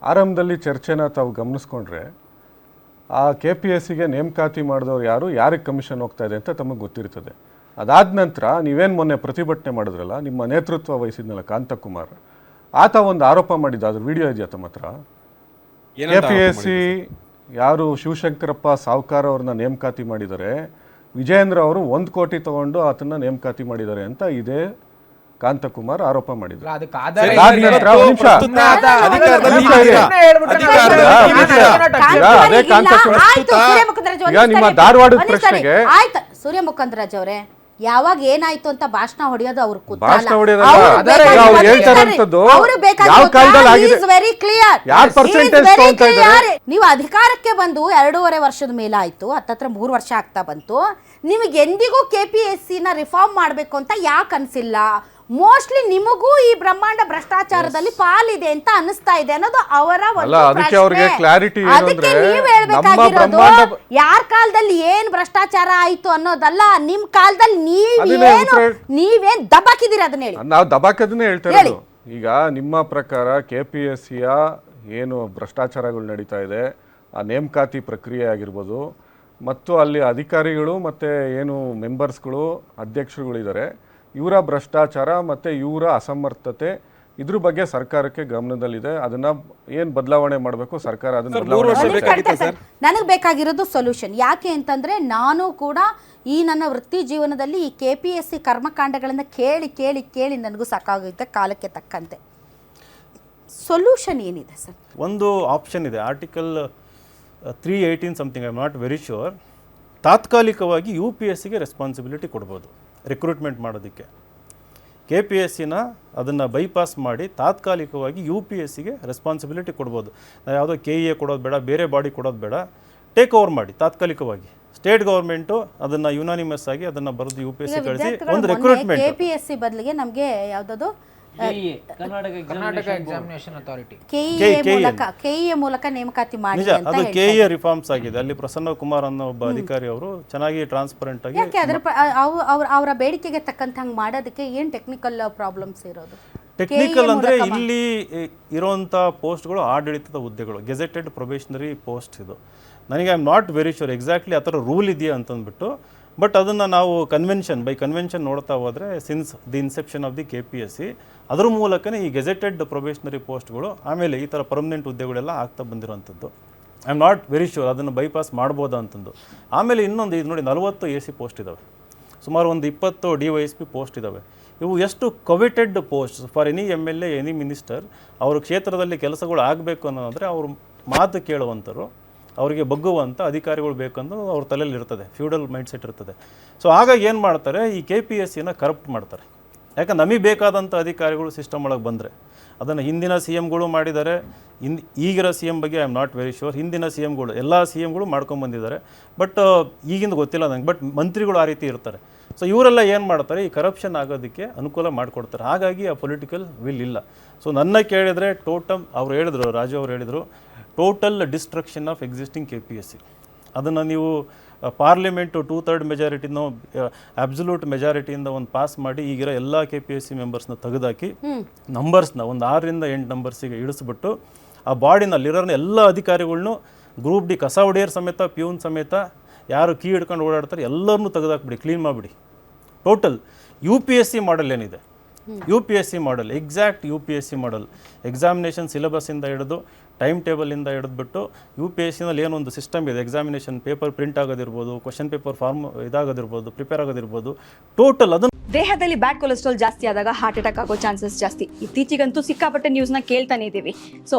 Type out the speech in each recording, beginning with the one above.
ಆರಂಭದಲ್ಲಿ ಚರ್ಚೆನ ತಾವು ಗಮನಿಸ್ಕೊಂಡ್ರೆ ಆ KPSCಗೆ ನೇಮಕಾತಿ ಮಾಡಿದವ್ರು ಯಾರಿಗೆ ಕಮಿಷನ್ ಹೋಗ್ತಾ ಇದೆ ಅಂತ ತಮಗೆ ಗೊತ್ತಿರ್ತದೆ. ಅದಾದ ನಂತರ ನೀವೇನು ಮೊನ್ನೆ ಪ್ರತಿಭಟನೆ ಮಾಡಿದ್ರಲ್ಲ, ನಿಮ್ಮ ನೇತೃತ್ವ ವಹಿಸಿದ್ನಲ್ಲ ಕಾಂತಕುಮಾರ್, ಆತ ಒಂದು ಆರೋಪ ಮಾಡಿದ್ದ, ಅದ್ರ ವಿಡಿಯೋ ಇದೆಯಾ ತಮ್ಮ ಹತ್ರ? KPSC ಯಾರು ಶಿವಶಂಕರಪ್ಪ ಸಾವ್ಕಾರ ಅವ್ರನ್ನ ನೇಮಕಾತಿ ಮಾಡಿದ್ದಾರೆ, ವಿಜಯೇಂದ್ರ ಅವರು 1 ಕೋಟಿ ತಗೊಂಡು ಆತನ್ನ ನೇಮಕಾತಿ ಮಾಡಿದ್ದಾರೆ ಅಂತ ಇದೇ ಕಾಂತಕುಮಾರ್ ಆರೋಪ ಮಾಡಿದ್ರು. ನಿಮ್ಮ ಧಾರವಾಡದ ಪ್ರಶ್ನೆಗೆ ಸೂರ್ಯ ಮುಖಂದರಾಜ್ ಅವರೇ, ಯಾವಾಗ ಏನಾಯ್ತು ಅಂತ ಭಾಷಣ ಹೊಡೆಯೋದು ಅವ್ರ ನೀವು ಅಧಿಕಾರಕ್ಕೆ ಬಂದು 2.5 ವರ್ಷದ ಮೇಲಾಯ್ತು, ಹತ್ತತ್ರ 3 ವರ್ಷ ಆಗ್ತಾ ಬಂತು. ನಿಮಗೆ ಎಂದಿಗೂ KPSC ನ ರಿಫಾರ್ಮ್ ಮಾಡಬೇಕು ಅಂತ ಯಾಕೆ ಅನ್ಸಿಲ್ಲ? ಮೋಸ್ಟ್ಲಿ ನಿಮಗೂ ಈ ಬ್ರಹ್ಮಾಂಡ ಭ್ರಷ್ಟಾಚಾರದಲ್ಲಿ ಪಾಲಿದೆ ಅಂತ ಅನಿಸ್ತಾ ಇದೆ ಅನ್ನೋದು ಅವರ ಒಂದು ಪ್ರಶ್ನೆ. ಅದಕ್ಕೆ ನೀವ್ ಹೇಳ್ಬೇಕಾಗಿರೋದು ಯಾರ ಕಾಲದಲ್ಲಿ ಏನ್ ಭ್ರಷ್ಟಾಚಾರ ಆಯ್ತು ಅನ್ನೋದಲ್ಲ, ನಿಮ್ ಕಾಲದಲ್ಲಿ ನೀವೇನ್ ದಬಾಕಿದ್ದೀರ ಅದನ್ನ ಹೇಳಿ. ನಾವು ದಬಾಕದನ್ನೇ ಹೇಳ್ತಾ ಇರೋದು. ಈಗ ನಿಮ್ಮ ಪ್ರಕಾರ KPSCಯ ಏನು ಭ್ರಷ್ಟಾಚಾರಗಳು ನಡೀತಾ ಇದೆ, ಆ ನೇಮಕಾತಿ ಪ್ರಕ್ರಿಯೆ ಆಗಿರ್ಬೋದು, ಮತ್ತು ಅಲ್ಲಿ ಅಧಿಕಾರಿಗಳು ಮತ್ತು ಏನು ಮೆಂಬರ್ಸ್ಗಳು ಅಧ್ಯಕ್ಷರುಗಳಿದ್ದಾರೆ, ಇವರ ಭ್ರಷ್ಟಾಚಾರ ಮತ್ತು ಇವರ ಅಸಮರ್ಥತೆ, ಇದ್ರ ಬಗ್ಗೆ ಸರ್ಕಾರಕ್ಕೆ ಗಮನದಲ್ಲಿದೆ. ಅದನ್ನ ಏನು ಬದಲಾವಣೆ ಮಾಡಬೇಕು ಸರ್ಕಾರ ಅದನ್ನ ಬದಲಾವಣೆ. ನನಗೆ ಬೇಕಾಗಿರೋದು ಸೊಲ್ಯೂಷನ್. ಯಾಕೆ ಅಂತಂದರೆ ನಾನು ಕೂಡ ಈ ನನ್ನ ವೃತ್ತಿ ಜೀವನದಲ್ಲಿ ಈ KPSC ಕರ್ಮಕಾಂಡಗಳನ್ನು ಕೇಳಿ ಕೇಳಿ ಕೇಳಿ ನನಗೂ ಸಾಕಾಗುತ್ತೆ ಕಾಲಕ್ಕೆ ತಕ್ಕಂತೆ. ಸೊಲ್ಯೂಷನ್ ಏನಿದೆ ಸರ್? ಒಂದು ಆಪ್ಷನ್ ಇದೆ, article 318 something, I am not very sure. ತಾತ್ಕಾಲಿಕವಾಗಿ UPSCಗೆ ರೆಸ್ಪಾನ್ಸಿಬಿಲಿಟಿ ಕೊಡ್ಬೋದು ರಿಕ್ರೂಟ್ಮೆಂಟ್ ಮಾಡೋದಕ್ಕೆ. KPSCನ ಅದನ್ನು ಬೈಪಾಸ್ ಮಾಡಿ ತಾತ್ಕಾಲಿಕವಾಗಿ UPSCಗೆ ರೆಸ್ಪಾನ್ಸಿಬಿಲಿಟಿ ಕೊಡ್ಬೋದು. ಯಾವುದೋ KEA ಕೊಡೋದು ಬೇಡ, ಬೇರೆ ಬಾಡಿ ಕೊಡೋದು ಬೇಡ, ಟೇಕ್ ಓವರ್ ಮಾಡಿ ತಾತ್ಕಾಲಿಕವಾಗಿ. ಸ್ಟೇಟ್ ಗೌರ್ಮೆಂಟು ಅದನ್ನು ಯುನಾನಿಮಸ್ ಆಗಿ ಅದನ್ನು ಬರೆದು UPSC ಕಳಿಸಿ ಒಂದು ರಿಕ್ರೂಟ್ಮೆಂಟ್. KPSC ಬದಲಿಗೆ ನಮಗೆ ಯಾವುದದು ಕರ್ನಾಟಕ ಎಕ್ಸಾಮಿನೇಷನ್ ಅಥಾರಿಟಿ KEA ಮೂಲಕ ನೇಮಕಾತಿ ಮಾಡಿ. ಅದು KEA ರಿಫಾರ್ಮ್ಸ್ ಆಗಿದೆ. ಅಲ್ಲಿ ಪ್ರಸನ್ನ ಕುಮಾರ್ ಅನ್ನೋ ಒಬ್ಬ ಅಧಿಕಾರಿ ಅವರು ಚೆನ್ನಾಗಿ ಟ್ರಾನ್ಸ್ಪರೆಂಟ್ ಆಗಿ. ಯಾಕೆ ಅವರ ಬೇಡಿಕೆಗೆ ತಕ್ಕಂತ ಹಂಗೆ ಮಾಡೋದಕ್ಕೆ ಏನು ಟೆಕ್ನಿಕಲ್ ಪ್ರಾಬ್ಲಮ್ಸ್ ಇರೋದು? ಟೆಕ್ನಿಕಲ್ ಅಂದರೆ ಇಲ್ಲಿ ಇರೋಂಥ ಪೋಸ್ಟ್ಗಳು ಆಡಳಿತದ ಹುದ್ದೆಗಳು, ಗೆಜೆಟೆಡ್ ಪ್ರೊಬೇಷನರಿ ಪೋಸ್ಟ್. ಇದು ನನಗೆ I am not very sure exactly ಆ ಥರ ರೂಲ್ ಇದೆಯಾ ಅಂತಂದ್ಬಿಟ್ಟು. ಬಟ್ ಅದನ್ನು ನಾವು ಬೈ ಕನ್ವೆನ್ಷನ್ ನೋಡ್ತಾ ಹೋದರೆ since the inception of the KPSC ಅದ್ರ ಮೂಲಕನೇ ಈ ಗೆಜೆಟೆಡ್ ಪ್ರೊಬೇಷನರಿ ಪೋಸ್ಟ್ಗಳು, ಆಮೇಲೆ ಈ ಥರ ಪರ್ಮನೆಂಟ್ ಹುದ್ದೆಗಳೆಲ್ಲ ಆಗ್ತಾ ಬಂದಿರೋಂಥದ್ದು. I am not very sure ಅದನ್ನು ಬೈಪಾಸ್ ಮಾಡ್ಬೋದಾ ಅಂತಂದು. ಆಮೇಲೆ ಇನ್ನೊಂದು ಇದು ನೋಡಿ, 40 AC ಪೋಸ್ಟ್ ಇದ್ದಾವೆ, ಸುಮಾರು ಒಂದು 20 DYSP ಪೋಸ್ಟ್ ಇದ್ದಾವೆ. ಇವು ಎಷ್ಟು coveted post for any MLA, any minister. ಅವ್ರ ಕ್ಷೇತ್ರದಲ್ಲಿ ಕೆಲಸಗಳು ಆಗಬೇಕು ಅನ್ನೋದಾದರೆ ಅವ್ರ ಮಾತು ಕೇಳುವಂಥರು, ಅವರಿಗೆ ಬಗ್ಗುವಂಥ ಅಧಿಕಾರಿಗಳು ಬೇಕಂದು ಅವ್ರ ತಲೆಯಲ್ಲಿ ಇರ್ತದೆ, ಫ್ಯೂಡಲ್ ಮೈಂಡ್ಸೆಟ್ ಇರ್ತದೆ. ಸೊ ಆಗ ಏನು ಮಾಡ್ತಾರೆ, ಈ KPSCನ ಕರಪ್ಟ್ ಮಾಡ್ತಾರೆ. ಯಾಕಂದ್ರೆ ನಮಗೆ ಬೇಕಾದಂಥ ಅಧಿಕಾರಿಗಳು ಸಿಸ್ಟಮ್ ಒಳಗೆ ಬಂದರೆ ಅದನ್ನು ಹಿಂದಿನ CMಗಳು ಮಾಡಿದ್ದಾರೆ. ಈಗಿರೋ CM ಬಗ್ಗೆ I am not very sure. ಹಿಂದಿನ CMಗಳು ಎಲ್ಲ CMಗಳು ಮಾಡ್ಕೊಂಡ್ಬಂದಿದ್ದಾರೆ, ಬಟ್ ಈಗಿಂದ ಗೊತ್ತಿಲ್ಲ ನಂಗೆ. ಬಟ್ ಮಂತ್ರಿಗಳು ಆ ರೀತಿ ಇರ್ತಾರೆ. ಸೊ ಇವರೆಲ್ಲ ಏನು ಮಾಡ್ತಾರೆ, ಈ ಕರಪ್ಷನ್ ಆಗೋದಕ್ಕೆ ಅನುಕೂಲ ಮಾಡಿಕೊಡ್ತಾರೆ. ಹಾಗಾಗಿ ಆ ಪೊಲಿಟಿಕಲ್ ವಿಲ್ ಇಲ್ಲ. ಸೊ ನನ್ನ ಕೇಳಿದರೆ ಅವ್ರು ಹೇಳಿದ್ರು, ರಾಜು ಅವರು ಹೇಳಿದರು, total destruction of existing KPSC. ಅದನ್ನು ನೀವು ಪಾರ್ಲಿಮೆಂಟು 2/3 ಮೆಜಾರಿಟಿನೋ ಅಬ್ಸಲ್ಯೂಟ್ ಮೆಜಾರಿಟಿಯಿಂದ ಒಂದು ಪಾಸ್ ಮಾಡಿ ಈಗಿರೋ ಎಲ್ಲ KPSC ಮೆಂಬರ್ಸ್ನ ತೆಗೆದಾಕಿ ನಂಬರ್ಸ್ನ ಒಂದು 6ರಿಂದ 8 ನಂಬರ್ಸಿಗೆ ಇಳಿಸ್ಬಿಟ್ಟು ಆ ಬಾಡಿನಲ್ಲಿರೋ ಎಲ್ಲ ಅಧಿಕಾರಿಗಳ್ನು ಗ್ರೂಪ್ ಡಿ ಕಸ ಹೊಡೆಯರ್ ಸಮೇತ, ಪ್ಯೂನ್ ಸಮೇತ, ಯಾರು ಕೀ ಹಿಡ್ಕೊಂಡು ಓಡಾಡ್ತಾರೆ ಎಲ್ಲರನ್ನೂ ತೆಗೆದಾಕ್ಬಿಡಿ, ಕ್ಲೀನ್ ಮಾಡಿಬಿಡಿ. ಟೋಟಲ್ UPSC ಮಾಡೆಲ್ ಏನಿದೆ, UPSC model, exact UPSC model, examination ಸಿಲೆಬಸ್ಸಿಂದ ಹಿಡಿದು ಟೈಮ್ ಟೇಬಲಿಂದ ಹಿಡಿದ್ಬಿಟ್ಟು UPSCನಲ್ಲಿ ಏನೊಂದು ಸಿಸ್ಟಮ್ ಇದೆ, ಎಕ್ಸಾಮಿನೇಷನ್ ಪೇಪರ್ ಪ್ರಿಂಟ್ ಆಗೋದಿರ್ಬೋದು, ಕ್ವಶನ್ ಪೇಪರ್ ಫಾರ್ಮ್ ಇದಾಗೋದಿರ್ಬೋದು, ಪ್ರಿಪೇರ್ ಆಗೋದಿರ್ಬೋದು, ಟೋಟಲ್ ಅದನ್ನು. ದೇಹದಲ್ಲಿ ಬ್ಯಾಡ್ ಕೊಲೆಸ್ಟ್ರಾಲ್ ಜಾಸ್ತಿ ಆದಾಗ ಹಾರ್ಟ್ ಅಟ್ಯಾಕ್ ಆಗೋ ಚಾನ್ಸಸ್ ಜಾಸ್ತಿ. ಇತ್ತೀಚೆಗಂತೂ ಸಿಕ್ಕಾಪಟ್ಟೆ ನ್ಯೂಸ್ನ ಕೇಳ್ತಾನೆ ಇದ್ದೀವಿ. ಸೊ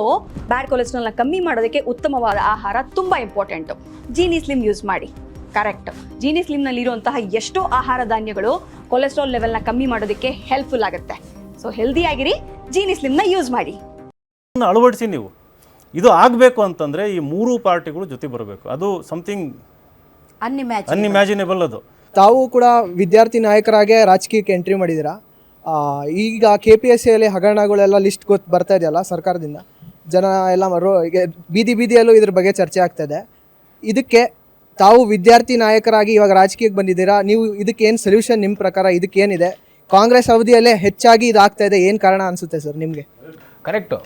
ಬ್ಯಾಡ್ ಕೊಲೆಸ್ಟ್ರಾಲ್ನ ಕಮ್ಮಿ ಮಾಡೋದಕ್ಕೆ ಉತ್ತಮವಾದ ಆಹಾರ ತುಂಬ ಇಂಪಾರ್ಟೆಂಟು. ಜೀನಿ ಸ್ಲಿಮ್ ಯೂಸ್ ಮಾಡಿ. ಕರೆಕ್ಟ್, ಜೀನಿ ಸ್ಲಿಮ್ನಲ್ಲಿರುವಂತಹ ಎಷ್ಟೋ ಆಹಾರ ಧಾನ್ಯಗಳು ಕೊಲೆಸ್ಟ್ರಾಲ್ ಲೆವೆಲ್ನ ಕಮ್ಮಿ ಮಾಡೋದಕ್ಕೆ ಹೆಲ್ಪ್ಫುಲ್ ಆಗುತ್ತೆ. ಸೊ ಹೆಲ್ದಿ ಆಗಿರಿ, ಜೀನಿ ಸ್ಲಿಮ್ನ ಯೂಸ್ ಮಾಡಿ, ಅಳವಡಿಸಿ. ನೀವು ಇದು ಆಗಬೇಕು ಅಂತಂದರೆ ಈ 3 ಪಾರ್ಟಿಗಳು ಜೊತೆ ಬರಬೇಕು. ಅದು ಸಮಥಿಂಗ್ ಅನ್ಇಮ್ಯಾಜಿನೇಬಲ್. ಅದು ತಾವು ಕೂಡ ವಿದ್ಯಾರ್ಥಿ ನಾಯಕರಾಗೆ ರಾಜಕೀಯಕ್ಕೆ ಎಂಟ್ರಿ ಮಾಡಿದ್ದೀರಾ. ಈಗ KPSCಯಲ್ಲಿ ಹಗರಣಗಳೆಲ್ಲ ಲಿಸ್ಟ್ ಬರ್ತಾ ಇದೆಯಲ್ಲ ಸರ್ಕಾರದಿಂದ, ಜನ ಎಲ್ಲ ಬೀದಿಯಲ್ಲೂ ಇದ್ರ ಬಗ್ಗೆ ಚರ್ಚೆ ಆಗ್ತಾಯಿದೆ. ಇದಕ್ಕೆ ತಾವು ವಿದ್ಯಾರ್ಥಿ ನಾಯಕರಾಗಿ ಇವಾಗ ರಾಜಕೀಯಕ್ಕೆ ಬಂದಿದ್ದೀರಾ, ನೀವು ಇದಕ್ಕೆ ಏನು ಸೊಲ್ಯೂಷನ್ ನಿಮ್ಮ ಪ್ರಕಾರ ಇದಕ್ಕೇನಿದೆ? ಕಾಂಗ್ರೆಸ್ ಅವಧಿಯಲ್ಲೇ ಹೆಚ್ಚಾಗಿ ಇದಾಗ್ತಾ ಇದೆ, ಏನು ಕಾರಣ ಅನಿಸುತ್ತೆ ಸರ್ ನಿಮಗೆ? ಕರೆಕ್ಟು.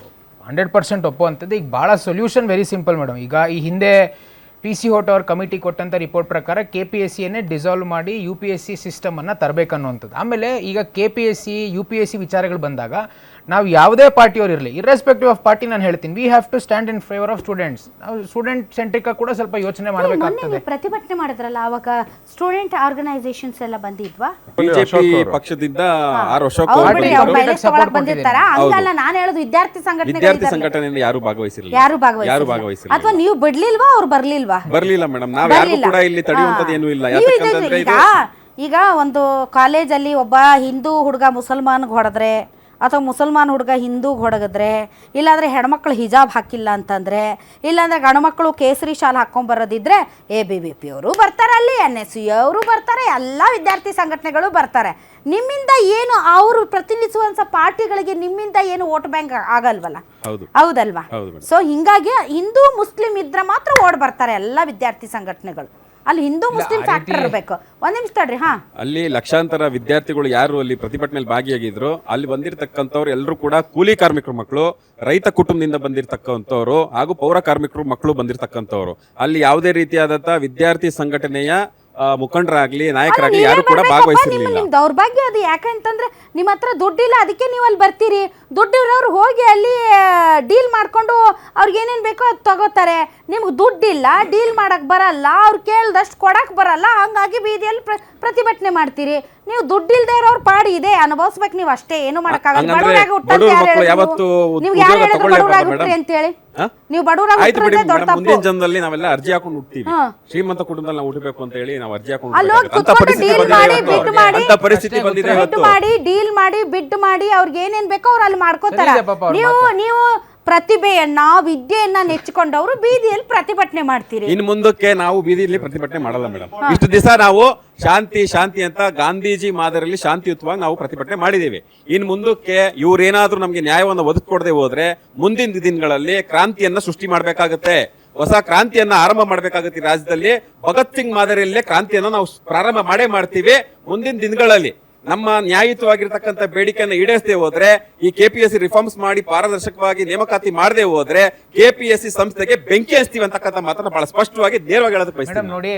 100% ಒಪ್ಪುವಂಥದ್ದು. ಈಗ ಭಾಳ ಸೊಲ್ಯೂಷನ್ ವೆರಿ ಸಿಂಪಲ್ ಮೇಡಮ್. ಈಗ ಈ ಹಿಂದೆ PC ಹೋಟ್ ಅವ್ರ ಕಮಿಟಿ ಕೊಟ್ಟಂಥ ರಿಪೋರ್ಟ್ ಪ್ರಕಾರ KPSCಯನ್ನೇ ಡಿಸಾಲ್ವ್ ಮಾಡಿ UPSC ಸಿಸ್ಟಮನ್ನು ತರಬೇಕನ್ನುವಂಥದ್ದು. ಆಮೇಲೆ ಈಗ KPSC UPSC ವಿಚಾರಗಳು ಬಂದಾಗ ನಾವು ಯಾವುದೇ ಪಾರ್ಟಿಯವ್ರು ಇರಲಿ, ಇರ್ರೆಸ್ಪೆಕ್ಟಿವ್ ಆಫ್ ಪಾರ್ಟಿ, ನಾನು ಹೇಳ್ತೀನಿ, we have to stand in favour of students. ನಾವು ಸ್ಟೂಡೆಂಟ್ ಸೆಂಟ್ರಿಕ್ ಕೂಡ ಸ್ವಲ್ಪ ಯೋಚನೆ ಮಾಡಬೇಕಾಗ್ತದೆ. ಪ್ರತಿಭಟನೆ ಮಾಡಿದ್ರಲ್ಲ, ಅವಾಗ ಸ್ಟೂಡೆಂಟ್ ಆರ್ಗನೈಸೇಷನ್ಸ್ ಎಲ್ಲ ಬಂದಿದ್ವಾ? ಬಿಜೆಪಿ ಪಕ್ಷದಿಂದ ಆರ್ ಅಶೋಕ್ ಅವ್ರು ಅವರು ಬಿಡಿ, ಅವ್ರು ಮೈಲೇಜ್ ತಗೊಳಕ್ ಬಂದಿರ್ತಾರ? ಹಂಗಲ್ಲ, ನಾನು ಹೇಳೋದು ವಿದ್ಯಾರ್ಥಿ ಸಂಘಟನೆಯಿಂದ ಯಾರು ಭಾಗವಹಿಸಿರಲಿಲ್ಲ. ಯಾರು ಭಾಗವಹಿಸಿಲ್ಲ? ಅಥವಾ ನೀವು ಬಿಡ್ಲಿಲ್ವಾ, ಅವ್ರು ಬರ್ಲಿಲ್ವಾ? ಬರ್ಲಿಲ್ಲ ಮೇಡಮ್. ನಾವ್ ಯಾರು ಕೂಡ ಇಲ್ಲಿ ತಡೆಯುವಂತದ್ದು ಏನೂ ಇಲ್ಲ. ಯಾಕಂತಂದ್ರೆ ಈಗ ಒಂದು ಕಾಲೇಜಲ್ಲಿ ಒಬ್ಬ ಹಿಂದೂ ಹುಡುಗ ಮುಸಲ್ಮಾನ್ಗೆ ಹೊಡೆದ್ರೆ, ಅಥವಾ ಮುಸಲ್ಮಾನ್ ಹುಡುಗ ಹಿಂದೂಗೆ ಹೊಡಗಿದ್ರೆ, ಇಲ್ಲಾಂದರೆ ಹೆಣ್ಮಕ್ಳು ಹಿಜಾಬ್ ಹಾಕಿಲ್ಲ ಅಂತಂದರೆ, ಇಲ್ಲಾಂದರೆ ಗಂಡುಮಕ್ಕಳು ಕೇಸರಿ ಶಾಲ್ ಹಾಕ್ಕೊಂಬರೋದಿದ್ರೆ ABVP ಅವರು ಬರ್ತಾರೆ, ಅಲ್ಲಿ NSU ಅವರು ಬರ್ತಾರೆ, ಎಲ್ಲ ವಿದ್ಯಾರ್ಥಿ ಸಂಘಟನೆಗಳು ಬರ್ತಾರೆ. ನಿಮ್ಮಿಂದ ಏನು ಅವರು ಪ್ರತಿನಿಧಿಸುವಂಥ ಪಾರ್ಟಿಗಳಿಗೆ ನಿಮ್ಮಿಂದ ಏನು ವೋಟ್ ಬ್ಯಾಂಕ್ ಆಗಲ್ವಲ್ಲ? ಹೌದಲ್ವಾ? ಸೊ ಹಿಂಗಾಗಿ ಹಿಂದೂ ಮುಸ್ಲಿಂ ಇದ್ರೆ ಮಾತ್ರ ಓಡ್ ಬರ್ತಾರೆ ಎಲ್ಲ ವಿದ್ಯಾರ್ಥಿ ಸಂಘಟನೆಗಳು. ಅಲ್ಲಿ ಹಿಂದೂ ಮುಸ್ಲಿಂ ಫ್ಯಾಕ್ಟರ್ ಇರಬೇಕು. ಒಂದ್ ನಿಮಿಷ ತಡ್ರಿ. ಅಲ್ಲಿ ಲಕ್ಷಾಂತರ ವಿದ್ಯಾರ್ಥಿಗಳು ಯಾರು ಅಲ್ಲಿ ಪ್ರತಿಭಟನೆಯಲ್ಲಿ ಭಾಗಿಯಾಗಿದ್ರು, ಅಲ್ಲಿ ಬಂದಿರತಕ್ಕಂಥವ್ರು ಎಲ್ಲರೂ ಕೂಡ ಕೂಲಿ ಕಾರ್ಮಿಕರ ಮಕ್ಕಳು, ರೈತ ಕುಟುಂಬದಿಂದ ಬಂದಿರತಕ್ಕಂಥವ್ರು ಹಾಗೂ ಪೌರ ಕಾರ್ಮಿಕರು ಮಕ್ಕಳು ಬಂದಿರತಕ್ಕಂಥವ್ರು. ಅಲ್ಲಿ ಯಾವುದೇ ರೀತಿಯಾದಂತಹ ವಿದ್ಯಾರ್ಥಿ ಸಂಘಟನೆಯ ಮುಖಂಡರಾಗ್ಲಿ ನಾಯಕರಾಗ್ಲಿ ಯಾರು ಕೂಡ ಭಾಗವಹಿಸಿರ್ಲಿಲ್ಲ. ದೌರ್ಭಾಗ್ಯ ಅದು. ಯಾಕಂತಂದ್ರೆ ನಿಮ್ಮ ಹತ್ರ ದುಡ್ಡಿಲ್ಲ, ಅದಕ್ಕೆ ನೀವು ಅಲ್ಲಿ ಬರ್ತೀರಿ. ದುಡ್ಡಿರೋರು ಹೋಗಿ ಅಲ್ಲಿ ಡೀಲ್ ಮಾಡ್ಕೊಂಡು ಅವ್ರಿಗೆ ಏನೇನು ಬೇಕೋ ಅದು ತಗೋತಾರೆ. ನಿಮ್ಗೆ ದುಡ್ಡಿಲ್ಲ, ಡೀಲ್ ಮಾಡಕ್ ಬರಲ್ಲ, ಅವ್ರು ಕೇಳ್ದಷ್ಟು ಕೊಡಕ್ ಬರಲ್ಲ, ಹಂಗಾಗಿ ಬೀದಿಯಲ್ಲಿ ಪ್ರತಿಭಟನೆ ಮಾಡ್ತೀರಿ. ನೀವು ದುಡ್ಡಿಲ್ದೇ ಇರೋರು ಪಾಡಿ ಇದೆ ಅನುಭವಿಸ್ಬೇಕು ನೀವು ಅಷ್ಟೇ, ಏನು ಮಾಡಕ್ಕಾಗಲ್ಲ. ಬಡವರಾಗಿ ಹುಟ್ಟಂತ ನೀವು ಯಾರು ಹೇಳಿದ್ರು ಬಡವರಾಗಿ ಹುಟ್ಟ್ರಿ ಅಂತ ಹೇಳಿ? ನೀವು ಬಡವರಾಗಿ ಹುಟ್ಟಿದ್ರೆ ದೊಡ್ಡ ತಪ್ಪು. ಮುಂದಿನ ಜನ್ಮದಲ್ಲಿ ನಾವೆಲ್ಲ ಅರ್ಜಿ ಹಾಕೊಂಡು ಹುಟ್ತೀವಿ. ಶ್ರೀಮಂತ ಕುಟುಂಬದಲ್ಲಿ ನಾವು ಹುಟ್ಟಬೇಕು ಅಂತ ಹೇಳಿ ನಾವು ಅರ್ಜಿ ಹಾಕೊಂಡು ಪರಿಸ್ಥಿತಿ ಬಂದಿದೆ. ಡೀಲ್ ಮಾಡಿ ಬಿಡ್ ಮಾಡಿ ಅವ್ರಿಗೆ ಏನೇನ್ ಬೇಕೋ ಅವ್ರು ಅಲ್ಲಿ ಮಾಡ್ಕೋತಾರ. ನೀವು ಪ್ರತಿಭೆಯನ್ನ ವಿದ್ಯೆಯನ್ನ ನೆಚ್ಚಿಕೊಂಡವರು ಬೀದಿಯಲ್ಲಿ ಪ್ರತಿಭಟನೆ ಮಾಡ್ತೀರಿ. ಇನ್ನು ಮುಂದಕ್ಕೆ ನಾವು ಬೀದಿಯಲ್ಲಿ ಪ್ರತಿಭಟನೆ ಮಾಡಲ್ಲ ಮೇಡಮ್. ಇಷ್ಟು ದಿವಸ ನಾವು ಶಾಂತಿ ಅಂತ ಗಾಂಧೀಜಿ ಮಾದರಿಯಲ್ಲಿ ಶಾಂತಿಯುತವಾಗಿ ನಾವು ಪ್ರತಿಭಟನೆ ಮಾಡಿದ್ದೀವಿ. ಇನ್ನು ಮುಂದಕ್ಕೆ ಇವ್ರೇನಾದ್ರೂ ನಮ್ಗೆ ನ್ಯಾಯವನ್ನು ಒದಗಿಕೊಡದೆ ಹೋದ್ರೆ ಮುಂದಿನ ದಿನಗಳಲ್ಲಿ ಕ್ರಾಂತಿಯನ್ನ ಸೃಷ್ಟಿ ಮಾಡ್ಬೇಕಾಗತ್ತೆ. ಹೊಸ ಕ್ರಾಂತಿಯನ್ನ ಆರಂಭ ಮಾಡ್ಬೇಕಾಗತ್ತೆ. ರಾಜ್ಯದಲ್ಲಿ ಭಗತ್ ಸಿಂಗ್ ಮಾದರಿಯಲ್ಲೇ ಕ್ರಾಂತಿಯನ್ನ ನಾವು ಪ್ರಾರಂಭ ಮಾಡ್ತೀವಿ. ಮುಂದಿನ ದಿನಗಳಲ್ಲಿ ನಮ್ಮ ನ್ಯಾಯಯುತವಾಗಿರ್ತಕ್ಕಂಥ ಬೇಡಿಕೆಯನ್ನು ಈಡೇರಿಸದೆ ಹೋದ್ರೆ, ಈ KPSC ರಿಫಾರ್ಮ್ಸ್ ಮಾಡಿ ಪಾರದರ್ಶಕವಾಗಿ ನೇಮಕಾತಿ ಮಾಡದೆ ಹೋದ್ರೆ KPSC ಸಂಸ್ಥೆಗೆ ಬೆಂಕಿ ಹಚ್ತೀವಿ ಅಂತಕ್ಕಂಥ ಮಾತನ್ನ ಬಹಳ ಸ್ಪಷ್ಟವಾಗಿ ನೇರವಾಗಿ ಹೇಳೋದಕ್ಕೆ ಬಯಸ್ತೀನಿ. ನೋಡಿ